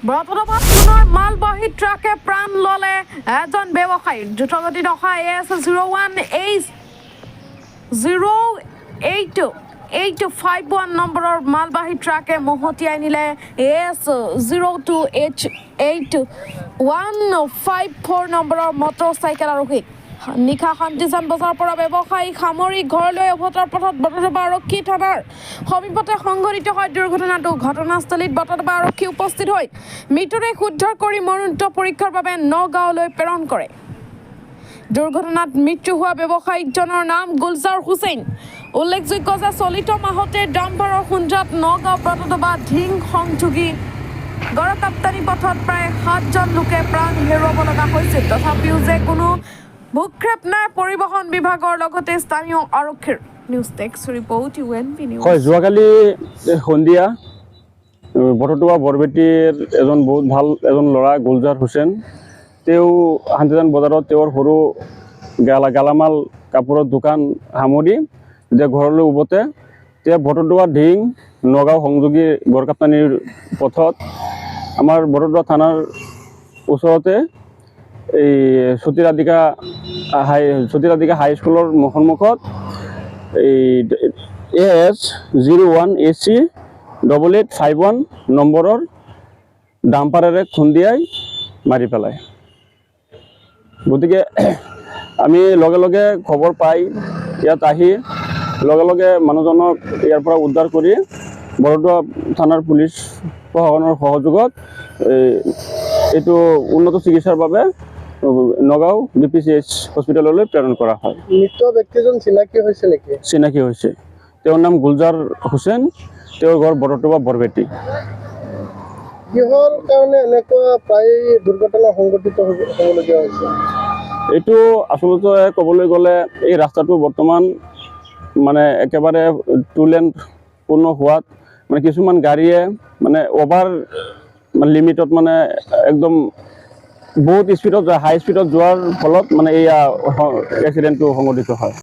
বৰতলাত পুনৰ মালবাহী ট্ৰাকে প্ৰাণ ল'লে এজন ব্যৱসায়ী। দ্ৰুতগতিত অহা AS01851 নম্বৰৰ মালবাহী ট্ৰাকে মহতিয়াই নিলে AS0288154 নম্বৰৰ মটৰচাইকেল আৰোহী। নিশা শান্তিজান বজাৰৰ পৰা ব্যৱসায়িক সামৰি ঘৰলৈ উভতাৰ পথত বটদ্ৰৱা আৰক্ষী থানাৰ সমীপতে সংঘটিত হয় দুৰ্ঘটনাটো। ঘটনাস্থলীত বটদ্ৰৱা আৰক্ষী উপস্থিত হৈ মৃতদেহ উদ্ধাৰ কৰি মৰণোত্তৰ পৰীক্ষাৰ বাবে নগাঁৱলৈ প্ৰেৰণ কৰে। দুৰ্ঘটনাত মৃত্যু হোৱা ব্যৱসায়িকজনৰ নাম গুলজাৰ হুছেইন। উল্লেখযোগ্য যে চলিত মাহতে ডাম্পাৰৰ খুন্দাত নগাঁও বটদ্ৰৱা ধিং সংযোগী গড়কাপ্তানি পথত প্ৰায় 7জন লোকে প্ৰাণ হেৰুৱাব লগা হৈছিল। তথাপিও যে কোনো ভূক্ষেপ নাই পৰিবহণ বিভাগৰ লগতে স্থানীয় আৰক্ষীৰ। News desk report UNP news. হয়, যোৱাকালি সন্ধিয়া বটদ্ৰৱা বৰবেটিৰ বহুত ভাল ল'ৰা গুলজাৰ হুছেইন, তেওঁ শান্তিজান বজাৰত তেওঁৰ সৰু গেলামাল কাপোৰৰ দোকান সামৰি যেতিয়া ঘৰলৈ উভতে তেওঁ বটদ্ৰৱা ধিং নগাঁও সংযোগী গড়কাপ্তানিৰ পথত আমাৰ বটদ্ৰৱা থানাৰ ওচৰতে এই সতীৰাধিকা হাইস্কুলৰ সন্মুখত এই AS01AC8851 নম্বৰৰ ডাম্পাৰেৰে খুন্দিয়াই মাৰি পেলায়। গতিকে আমি লগে লগে খবৰ পাই ইয়াত আহি লগে লগে মানুহজনক ইয়াৰ পৰা উদ্ধাৰ কৰি বৰদোৱা থানাৰ পুলিচ প্ৰশাসনৰ সহযোগত এইটো উন্নত চিকিৎসাৰ বাবে নগাঁও BPCH হস্পিটেললৈ প্ৰেৰণ কৰা হয়। মৃত ব্যক্তিজন চিনাকি হৈছে নেকি? চিনাকি হৈছে, তেওঁৰ নাম গুলজাৰ হুছেইন, তেওঁৰ ঘৰ বটদ্ৰৱা বৰবেটি। কিহৰ কাৰণে এনেকুৱা প্ৰায় দুৰ্ঘটনা সংঘটিত হ'বলগীয়া হৈছে? এইটো আচলতে ক'বলৈ গ'লে এই ৰাস্তাটো বৰ্তমান মানে একেবাৰে 2 লেন পূৰ্ণ হোৱাত মানে কিছুমান গাড়ীয়ে মানে অভাৰ লিমিটত মানে একদম বহুত স্পীডত হাই স্পীডত যোৱাৰ ফলত মানে এয়া এক্সিডেণ্টটো সংঘটিত হয়।